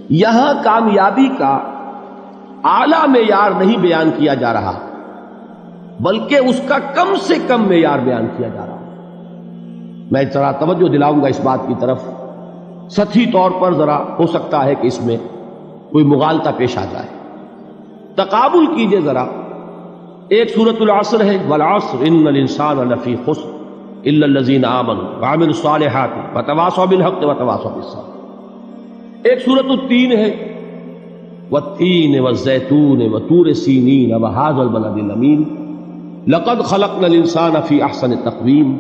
یہاں کامیابی کا اعلیٰ معیار نہیں بیان کیا جا رہا بلکہ اس کا کم سے کم معیار بیان کیا جا رہا. میں ذرا توجہ دلاؤں گا اس بات کی طرف. سطحی طور پر ذرا ہو سکتا ہے کہ اس میں کوئی مغالطہ پیش آ جائے. تقابل کیجئے ذرا. ایک سورۃ العصر ہے، والعصر ان الانسان لفی خسر الا الذین آمنوا وعملوا الصالحات وتواصوا بالحق وتواصوا بالصبر. ایک سورۃ التین ہے، والتین والزیتون وطور سینین وہذا البلد الامین لقد خلقنا الانسان فی احسن تقویم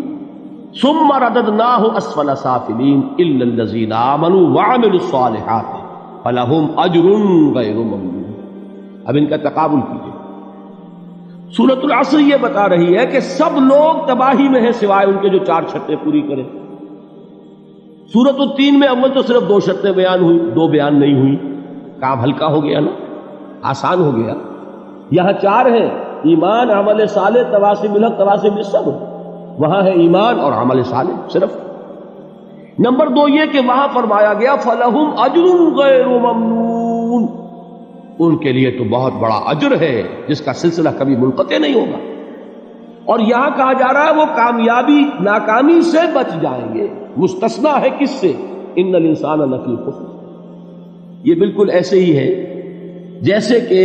ثم رددناہ اسفل سافلین الا الذین آمنوا وعملوا الصالحات فلہم اجر غیر ممنون. اب ان کا تقابل کیجئے. سورۃ العصر یہ بتا رہی ہے کہ سب لوگ تباہی میں ہیں سوائے ان کے جو 4 شرطیں پوری کریں. سورۃ التین میں اول تو صرف 2 شرطیں بیان ہوئی، 2 بیان نہیں ہوئی. کام ہلکا ہو گیا نا، آسان ہو گیا. یہاں 4 ہیں، ایمان، عمل صالح، تواصی بالحق، تواصی بالصبر. وہاں ہے ایمان اور عمل صالح صرف. نمبر 2 یہ کہ وہاں فرمایا گیا فَلَهُمْ أَجْرٌ غَيْرُ مَمْنُونَ، ان کے لیے تو بہت بڑا اجر ہے جس کا سلسلہ کبھی منقطع نہیں ہوگا. اور یہاں کہا جا رہا ہے وہ کامیابی ناکامی سے بچ جائیں گے. مستثنا ہے کس سے؟ ان الانسان لفی خسر. یہ بالکل ایسے ہی ہے جیسے کہ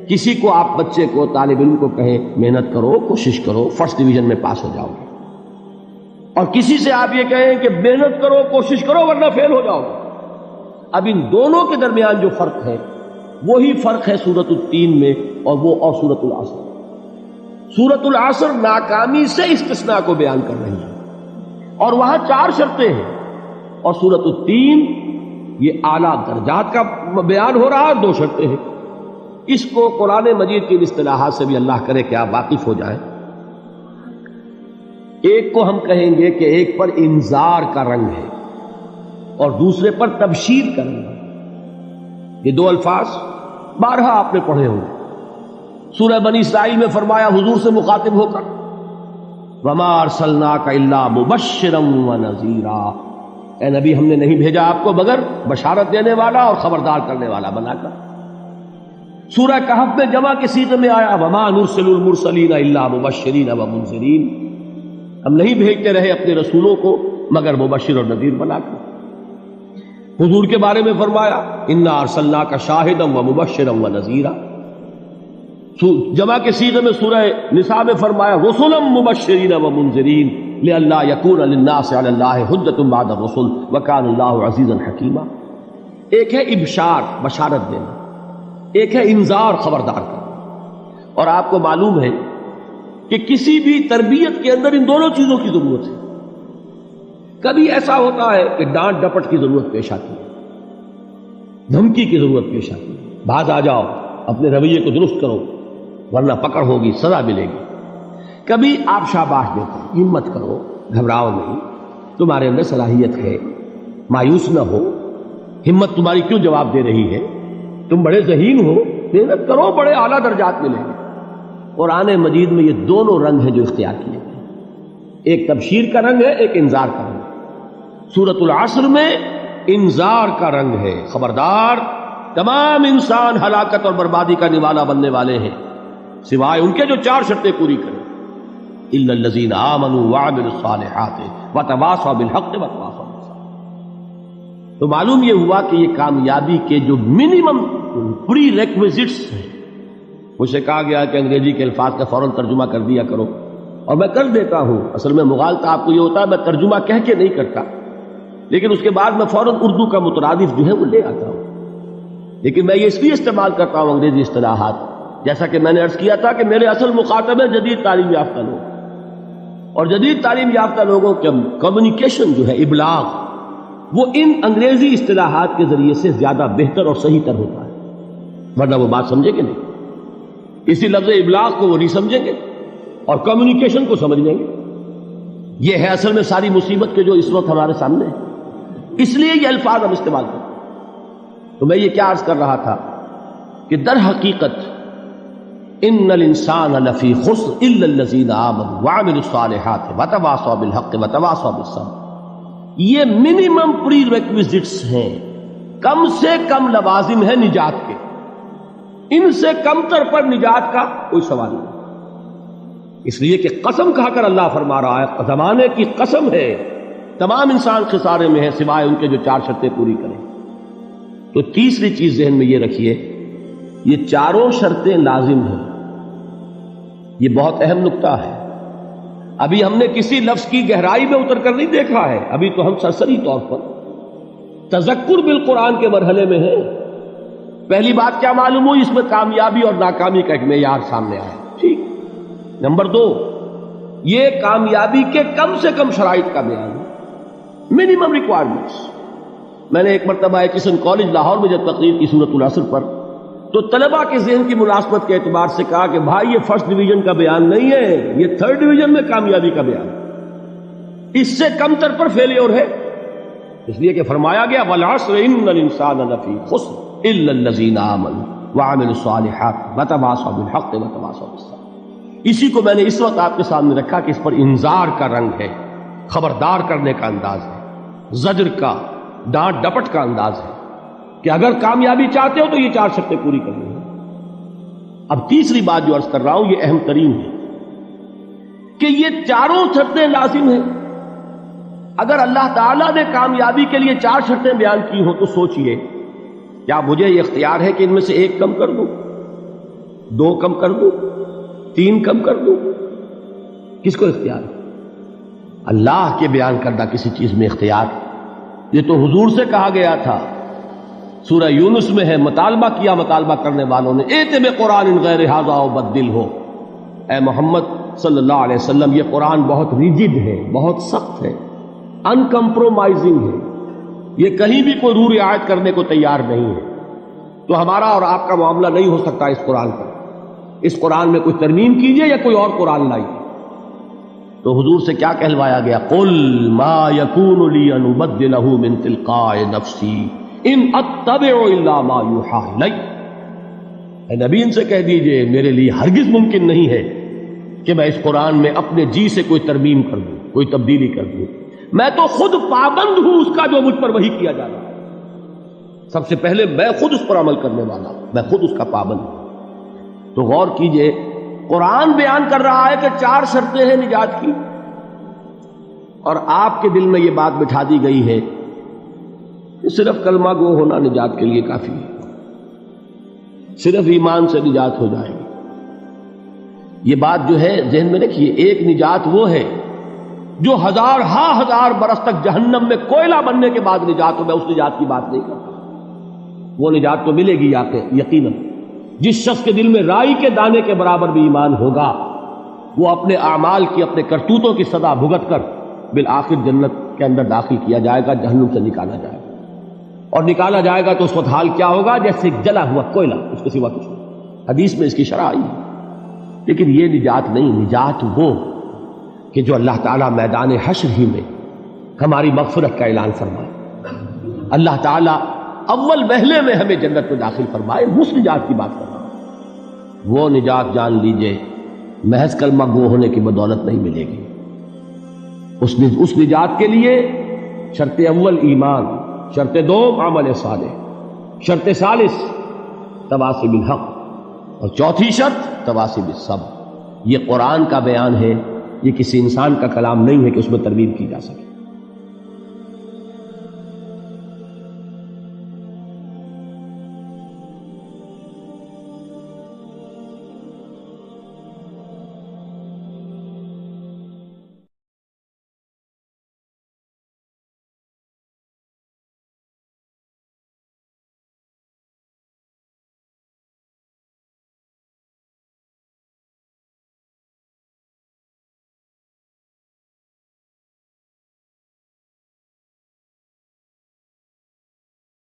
کسی کو آپ بچے کو، طالب علم کو کہیں محنت کرو، کوشش کرو، فرسٹ ڈویژن میں پاس ہو جاؤ گے. اور کسی سے آپ یہ کہیں کہ محنت کرو، کوشش کرو ورنہ فیل ہو جاؤ گے. اب ان دونوں کے درمیان جو فرق ہے وہی فرق ہے سورۃ التین میں اور سورۃ العصر. سورۃ العصر ناکامی سے استثناء کو بیان کر رہی ہے اور وہاں 4 شرطیں ہیں، اور سورۃ التین یہ اعلیٰ درجات کا بیان ہو رہا ہے، 2 شرطیں ہیں. اس کو قرآن مجید کی اصطلاحات سے بھی اللہ کرے کہ آپ واقف ہو جائیں. ایک کو ہم کہیں گے کہ ایک پر انذار کا رنگ ہے اور دوسرے پر تبشیر کا رنگ ہے. یہ 2 الفاظ بارہا آپ نے پڑھے ہوں. سورہ بنی اسرائیل میں فرمایا حضور سے مخاطب ہو کر وَمَا أَرْسَلْنَاكَ إِلَّا مُبَشِّرًا وَنَذِيرًا، اے نبی ہم نے نہیں بھیجا آپ کو مگر بشارت دینے والا اور خبردار کرنے والا بنا کر. سورہ کہف میں جمع کے صیغے میں آیا وَمَا نُرْسِلُ الْمُرْسَلِينَ إِلَّا مُبَشِّرِينَ وَمُنذِرِينَ، ہم نہیں بھیجتے رہے اپنے رسولوں کو مگر مبشر اور نذیر بنا کر. حضور کے بارے میں فرمایا اِنَّا أَرْسَلْنَاكَ شَاهِدًا وَمُبَشِّرًا وَنَذِيرًا. جمع کے صیغے میں سورہ نساء میں فرمایا رُسُلًا مُبَشِّرِينَ وَمُنذِرِينَ لِئَلَّا يَكُونَ لِلنَّاسِ عَلَى اللَّهِ حُجَّةٌ بَعْدَ الرُّسُلِ وَكَانَ اللَّهُ عَزِيزًا حَكِيمًا. ایک ہے ابشار، بشارت دینا، ایک ہے انذار، خبردار کرنا. اور آپ کو معلوم ہے کہ کسی بھی تربیت کے اندر ان دونوں چیزوں کی ضرورت ہے. کبھی ایسا ہوتا ہے کہ ڈانٹ ڈپٹ کی ضرورت پیش آتی ہے، دھمکی کی ضرورت پیش آتی ہے، باز آ جاؤ، اپنے رویے کو درست کرو ورنہ پکڑ ہوگی، سزا ملے گی. کبھی آپ شاباش دیتے ہیں، ہمت کرو، گھبراؤ نہیں، تمہارے اندر صلاحیت ہے، مایوس نہ ہو، ہمت تمہاری کیوں جواب دے رہی ہے، تم بڑے ذہین ہو، محنت کرو، بڑے اعلیٰ درجات ملیں گے. قرآن مجید میں یہ دونوں رنگ ہیں جو اختیار کیے گئے، ایک تبشیر کا رنگ ہے، ایک انذار کا رنگ ہے. سورۃ العصر میں انذار کا رنگ ہے، خبردار، تمام انسان ہلاکت اور بربادی کا نوالا بننے والے ہیں سوائے ان کے جو 4 شرطیں پوری کریں. الا الذین آمنوا وعملوا الصالحات وتواصوا بالحق وتواصوا بالصبر. تو معلوم یہ ہوا کہ یہ کامیابی کے جو منیمم پری ریکویزٹس ہیں. مجھ سے کہا گیا کہ انگریزی کے الفاظ کا فوراً ترجمہ کر دیا کرو، اور میں کر دیتا ہوں. اصل میں مغالطہ آپ کو یہ ہوتا ہے میں ترجمہ کہہ کے نہیں کرتا، لیکن اس کے بعد میں فوراً اردو کا مترادف جو ہے وہ لے آتا ہوں. لیکن میں یہ اس لیے استعمال کرتا ہوں انگریزی اصطلاحات، جیسا کہ میں نے عرض کیا تھا کہ میرے اصل مخاطب ہے جدید تعلیم یافتہ لوگ، اور جدید تعلیم یافتہ لوگوں کے کمیونیکیشن جو ہے، ابلاغ، وہ ان انگریزی اصطلاحات کے ذریعے سے زیادہ بہتر اور صحیح تر ہوتا ہے. ورنہ وہ بات سمجھیں گے نہیں، اسی لفظ ابلاغ کو وہ نہیں سمجھیں گے اور کمیونیکیشن کو سمجھ لیں گے. یہ ہے اصل میں ساری مصیبت کے جو اس وقت ہمارے سامنے ہے، اس لیے یہ الفاظ ہم استعمال کرتے ہیں. تو میں یہ کیا عرض کر رہا تھا کہ در حقیقت ان الانسان لفی خسر الا الذین آمنوا وعملوا الصالحات وتواصوا بالحق وتواصوا بالصبر. یہ منیمم پری ریکویزٹس ہیں کم سے کم لوازم ہے نجات کے، ان سے کم تر پر نجات کا کوئی سوال نہیں، اس لیے کہ قسم کھا کر اللہ فرما رہا ہے، زمانے کی قسم ہے، تمام انسان خسارے میں ہے سوائے ان کے جو 4 شرطیں پوری کریں۔ تو تیسری چیز ذہن میں یہ رکھیے، یہ چاروں شرطیں لازم ہیں، یہ بہت اہم نکتہ ہے۔ ابھی ہم نے کسی لفظ کی گہرائی میں اتر کر نہیں دیکھا ہے، ابھی تو ہم سرسری طور پر تذکر بالقرآن کے مرحلے میں ہیں۔ پہلی بات کیا معلوم ہوئی؟ اس میں کامیابی اور ناکامی کا ایک معیار سامنے آیا، ٹھیک۔ نمبر 2، یہ کامیابی کے کم سے کم شرائط کا بیان ہے، منیمم ریکوائرمنٹس۔ میں نے ایک مرتبہ ایک قسم کالج لاہور میں جب تقریر کی سورۃ العصر پر، تو طلباء کے ذہن کی مناسبت کے اعتبار سے کہا کہ بھائی یہ فرسٹ ڈویژن کا بیان نہیں ہے، یہ تھرڈ ڈویژن میں کامیابی کا بیان ہے، اس سے کم تر پر فیلیور ہے، اس لیے کہ فرمایا گیا والعصر ان الانسان لفی خسر الا الذین آمنوا وعملوا الصالحات وتواصوا بالحق وتواصوا بالصبر۔ اسی کو میں نے اس وقت آپ کے سامنے رکھا کہ اس پر انذار کا رنگ ہے، خبردار کرنے کا انداز ہے، زجر کا، ڈانٹ ڈپٹ کا انداز ہے کہ اگر کامیابی چاہتے ہو تو یہ 4 شرطیں پوری کرنی ہیں۔ اب تیسری بات جو عرض کر رہا ہوں یہ اہم ترین ہے کہ یہ چاروں شرطیں لازم ہیں۔ اگر اللہ تعالیٰ نے کامیابی کے لیے 4 شرطیں بیان کی ہوں تو سوچئے، کیا مجھے یہ اختیار ہے کہ ان میں سے 1 کم کر دوں، 2 کم کر دوں، 3 کم کر دوں؟ کس کو اختیار ہے؟ اللہ کے بیان کردہ کسی چیز میں اختیار؟ یہ تو حضور سے کہا گیا تھا، سورہ یونس میں ہے، مطالبہ کیا مطالبہ کرنے والوں نے، ایت میں قرآن غیر ھذا وبدل ہو، اے محمد صلی اللہ علیہ وسلم یہ قرآن بہت ریجڈ ہے، بہت سخت ہے، ان کمپرومائزنگ ہے، یہ کہیں بھی کوئی روح رعایت کرنے کو تیار نہیں ہے، تو ہمارا اور آپ کا معاملہ نہیں ہو سکتا اس قرآن پر، اس قرآن میں کوئی ترمیم کیجئے یا کوئی اور قرآن لائیے۔ تو حضور سے کیا کہلوایا گیا؟ قل ما یکون لی ان ابدلہ من تلقاء نفسی ان اتبع الا ما یوحی الی۔ اے نبی ان سے کہہ دیجئے میرے لیے ہرگز ممکن نہیں ہے کہ میں اس قرآن میں اپنے جی سے کوئی ترمیم کر دوں، کوئی تبدیلی کر دوں، میں تو خود پابند ہوں اس کا جو مجھ پر وحی کیا جا رہا ہے، سب سے پہلے میں خود اس پر عمل کرنے والا ہوں، میں خود اس کا پابند ہوں۔ تو غور کیجئے، قرآن بیان کر رہا ہے کہ 4 شرطیں ہیں نجات کی، اور آپ کے دل میں یہ بات بٹھا دی گئی ہے کہ صرف کلمہ گو ہونا نجات کے لیے کافی ہے، صرف ایمان سے نجات ہو جائے گی۔ یہ بات جو ہے ذہن میں رکھیے، ایک نجات وہ ہے جو ہزار برس تک جہنم میں کوئلہ بننے کے بعد نجات ہو، میں اس نجات کی بات نہیں کرتا، وہ نجات تو ملے گی یقیناً۔ جس شخص کے دل میں رائی کے دانے کے برابر بھی ایمان ہوگا، وہ اپنے اعمال کی، اپنے کرتوتوں کی سزا بھگت کر بالآخر جنت کے اندر داخل کیا جائے گا، جہنم سے نکالا جائے گا، اور نکالا جائے گا تو اس وقت حال کیا ہوگا؟ جیسے جلا ہوا کوئلہ، اس کے سوا کچھ نہیں۔ حدیث میں اس کی شرح آئی ہے۔ لیکن یہ نجات نہیں، نجات وہ کہ جو اللہ تعالیٰ میدان حشر ہی میں ہماری مغفرت کا اعلان فرمائے، اللہ تعالیٰ اول وہلے میں ہمیں جنت میں داخل فرمائے، اس نجات کی بات کر رہا ہوں۔ وہ نجات جان لیجئے محض کلمہ گو ہونے کی بدولت نہیں ملے گی، اس نجات کے لیے شرط اول ایمان، شرط دوم عمل صالح، شرط ثالث تواصی بالحق، اور چوتھی شرط تواصی بالصبر۔ یہ قرآن کا بیان ہے، یہ کسی انسان کا کلام نہیں ہے کہ اس میں ترمیم کی جا سکے۔